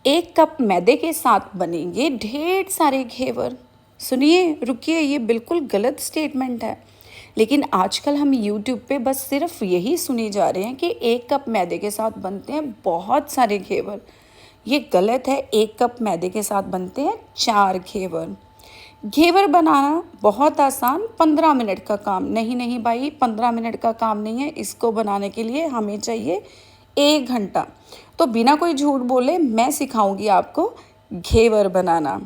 1 cup मैदे के साथ बनेंगे ढेर सारे घेवर। सुनिए, रुकिए, ये बिल्कुल गलत स्टेटमेंट है। लेकिन आजकल हम यूट्यूब पे बस सिर्फ यही सुने जा रहे हैं कि 1 कप मैदे के साथ बनते हैं बहुत सारे घेवर। ये गलत है। 1 कप मैदे के साथ बनते हैं 4 घेवर। घेवर बनाना बहुत आसान, 15 मिनट का काम। नहीं नहीं भाई, 15 मिनट का काम नहीं है। इसको बनाने के लिए हमें चाहिए 1 घंटा। तो बिना कोई झूठ बोले मैं सिखाऊंगी आपको घेवर बनाना।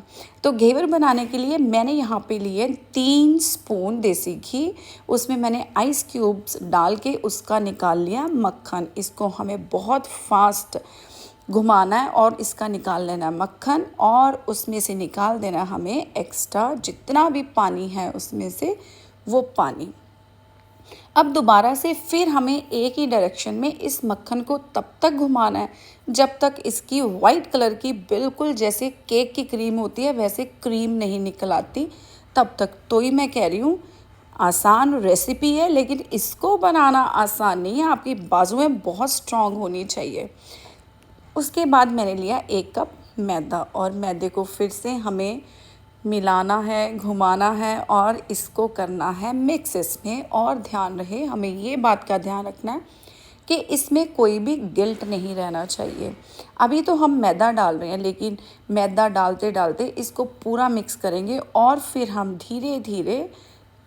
तो घेवर बनाने के लिए मैंने यहाँ पे लिए 3 स्पून देसी घी। उसमें मैंने आइस क्यूब्स डाल के उसका निकाल लिया मक्खन। इसको हमें बहुत फास्ट घुमाना है और इसका निकाल लेना है मक्खन, और उसमें से निकाल देना हमें एक्स्ट्रा जितना भी पानी है उसमें से वो पानी। अब दोबारा से फिर हमें एक ही डायरेक्शन में इस मक्खन को तब तक घुमाना है जब तक इसकी वाइट कलर की बिल्कुल जैसे केक की क्रीम होती है वैसे क्रीम नहीं निकल आती तब तक। तो ही मैं कह रही हूँ आसान रेसिपी है, लेकिन इसको बनाना आसान नहीं है। आपकी बाजुएं बहुत स्ट्रांग होनी चाहिए। उसके बाद मैंने लिया 1 कप मैदा, और मैदे को फिर से हमें मिलाना है, घुमाना है और इसको करना है मिक्स इसमें। और ध्यान रहे, हमें ये बात का ध्यान रखना है कि इसमें कोई भी गिल्ट नहीं रहना चाहिए। अभी तो हम मैदा डाल रहे हैं, लेकिन मैदा डालते डालते इसको पूरा मिक्स करेंगे और फिर हम धीरे धीरे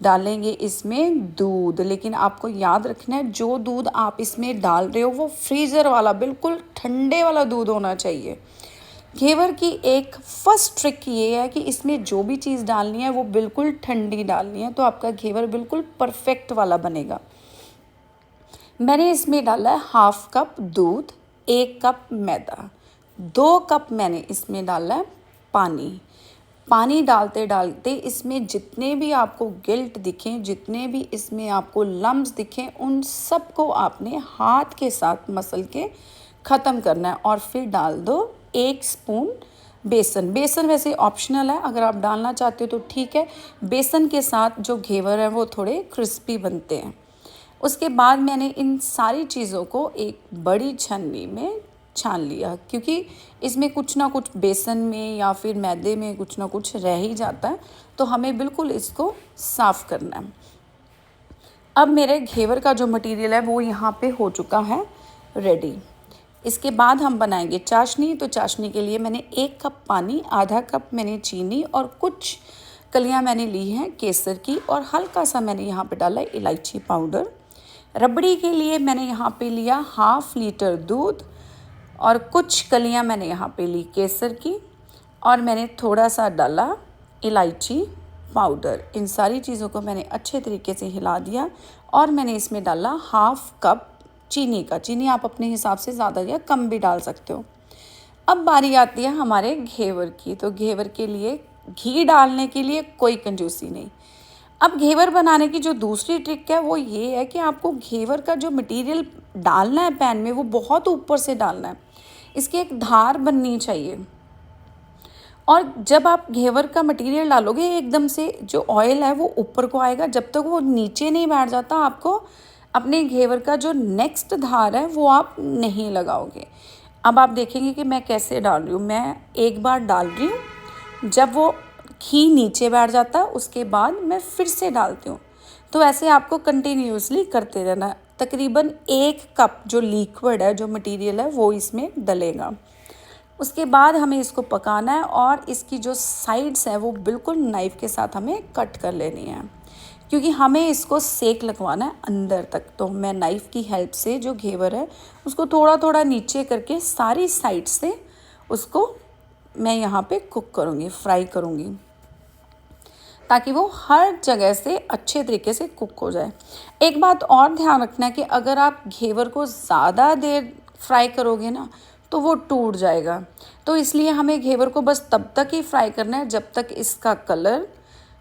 डालेंगे इसमें दूध। लेकिन आपको याद रखना है जो दूध आप इसमें डाल रहे हो वो फ्रीज़र वाला, बिल्कुल ठंडे वाला दूध होना चाहिए। घेवर की एक फर्स्ट ट्रिक ये है कि इसमें जो भी चीज़ डालनी है वो बिल्कुल ठंडी डालनी है, तो आपका घेवर बिल्कुल परफेक्ट वाला बनेगा। मैंने इसमें डाला है 1/2 कप दूध, 1 कप मैदा, 2 कप मैंने इसमें डाला है पानी। पानी डालते डालते इसमें जितने भी आपको गिल्ट दिखें, जितने भी इसमें आपको लम्स दिखें, उन सब को आपने हाथ के साथ मसल के ख़त्म करना है। और फिर डाल दो 1 स्पून बेसन। बेसन वैसे ऑप्शनल है, अगर आप डालना चाहते हो तो ठीक है। बेसन के साथ जो घेवर है वो थोड़े क्रिस्पी बनते हैं। उसके बाद मैंने इन सारी चीज़ों को एक बड़ी छन्नी में छान लिया, क्योंकि इसमें कुछ ना कुछ बेसन में या फिर मैदे में कुछ ना कुछ रह ही जाता है, तो हमें बिल्कुल इसको साफ़ करना है। अब मेरे घेवर का जो मटेरियल है वो यहाँ पे हो चुका है रेडी। इसके बाद हम बनाएंगे चाशनी। तो चाशनी के लिए मैंने 1 कप पानी, आधा कप मैंने चीनी और कुछ कलियाँ मैंने ली हैं केसर की, और हल्का सा मैंने यहाँ पे डाला इलायची पाउडर। रबड़ी के लिए मैंने यहाँ पे लिया 1/2 लीटर दूध, और कुछ कलियाँ मैंने यहाँ पे ली केसर की, और मैंने थोड़ा सा डाला इलायची पाउडर। इन सारी चीज़ों को मैंने अच्छे तरीके से हिला दिया, और मैंने इसमें डाला 1/2 कप चीनी का। चीनी आप अपने हिसाब से ज़्यादा या कम भी डाल सकते हो। अब बारी आती है हमारे घेवर की। तो घेवर के लिए घी डालने के लिए कोई कंजूसी नहीं। अब घेवर बनाने की जो दूसरी ट्रिक है वो ये है कि आपको घेवर का जो मटेरियल डालना है पैन में वो बहुत ऊपर से डालना है। इसकी एक धार बननी चाहिए, और जब आप घेवर का मटेरियल डालोगे एकदम से जो ऑयल है वो ऊपर को आएगा। जब तक वो नीचे नहीं बैठ जाता आपको अपने घेवर का जो नेक्स्ट धार है वो आप नहीं लगाओगे। अब आप देखेंगे कि मैं कैसे डाल रही हूँ। मैं एक बार डाल रही हूँ, जब वो घी नीचे बैठ जाता है उसके बाद मैं फिर से डालती हूँ। तो ऐसे आपको कंटिन्यूसली करते रहना। तकरीबन 1 कप जो लिक्विड है, जो मटेरियल है वो इसमें डलेगा। उसके बाद हमें इसको पकाना है, और इसकी जो साइड्स है वो बिल्कुल नाइफ़ के साथ हमें कट कर लेनी है, क्योंकि हमें इसको सेक लगवाना है अंदर तक। तो मैं नाइफ़ की हेल्प से जो घेवर है उसको थोड़ा थोड़ा नीचे करके सारी साइड से उसको मैं यहाँ पे कुक करूँगी, फ्राई करूँगी, ताकि वो हर जगह से अच्छे तरीके से कुक हो जाए। एक बात और ध्यान रखना है कि अगर आप घेवर को ज़्यादा देर फ्राई करोगे ना तो वो टूट जाएगा। तो इसलिए हमें घेवर को बस तब तक ही फ्राई करना है जब तक इसका कलर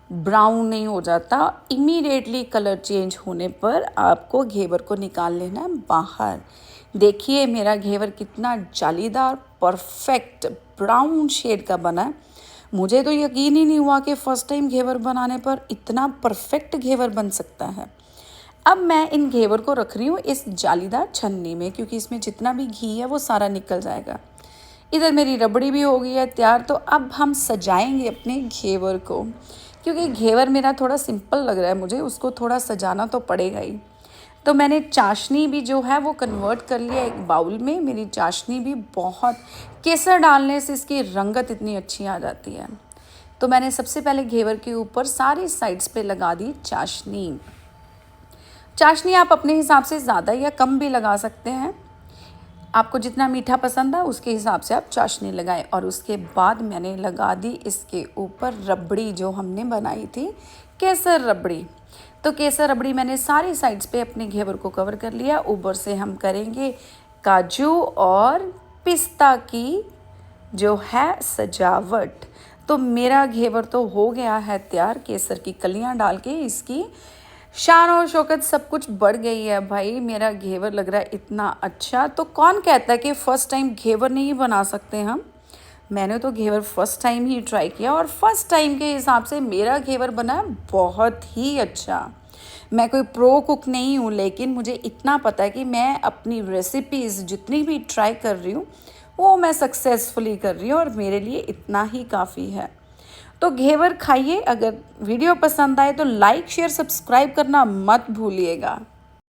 ब्राउन नहीं हो जाता। इमीडिएटली कलर चेंज होने पर आपको घेवर को निकाल लेना है बाहर। देखिए मेरा घेवर कितना जालीदार परफेक्ट ब्राउन शेड का बना है। मुझे तो यकीन ही नहीं हुआ कि फ़र्स्ट टाइम घेवर बनाने पर इतना परफेक्ट घेवर बन सकता है। अब मैं इन घेवर को रख रही हूँ इस जालीदार छन्नी में, क्योंकि इसमें जितना भी घी है वो सारा निकल जाएगा। इधर मेरी रबड़ी भी हो गई है तैयार। तो अब हम सजाएंगे अपने घेवर को, क्योंकि घेवर मेरा थोड़ा सिंपल लग रहा है मुझे, उसको थोड़ा सजाना तो पड़ेगा ही। तो मैंने चाशनी भी जो है वो कन्वर्ट कर लिया एक बाउल में। मेरी चाशनी भी बहुत, केसर डालने से इसकी रंगत इतनी अच्छी आ जाती है। तो मैंने सबसे पहले घेवर के ऊपर सारी साइड्स पे लगा दी चाशनी। चाशनी आप अपने हिसाब से ज़्यादा या कम भी लगा सकते हैं, आपको जितना मीठा पसंद है उसके हिसाब से आप चाशनी लगाएं। और उसके बाद मैंने लगा दी इसके ऊपर रबड़ी जो हमने बनाई थी, केसर रबड़ी। तो केसर रबड़ी मैंने सारी साइड्स पे अपने घेवर को कवर कर लिया। ऊपर से हम करेंगे काजू और पिस्ता की जो है सजावट। तो मेरा घेवर तो हो गया है तैयार, केसर की कलियां डाल के इसकी शान और शौकत सब कुछ बढ़ गई है भाई। मेरा घेवर लग रहा है इतना अच्छा। तो कौन कहता है कि फ़र्स्ट टाइम घेवर नहीं बना सकते हम। मैंने तो घेवर फर्स्ट टाइम ही ट्राई किया और फर्स्ट टाइम के हिसाब से मेरा घेवर बना बहुत ही अच्छा। मैं कोई प्रो कुक नहीं हूँ, लेकिन मुझे इतना पता है कि मैं अपनी रेसिपीज़ जितनी भी ट्राई कर रही हूँ वो मैं सक्सेसफुली कर रही हूँ और मेरे लिए इतना ही काफ़ी है। तो घेवर खाइए। अगर वीडियो पसंद आए तो लाइक शेयर सब्सक्राइब करना मत भूलिएगा।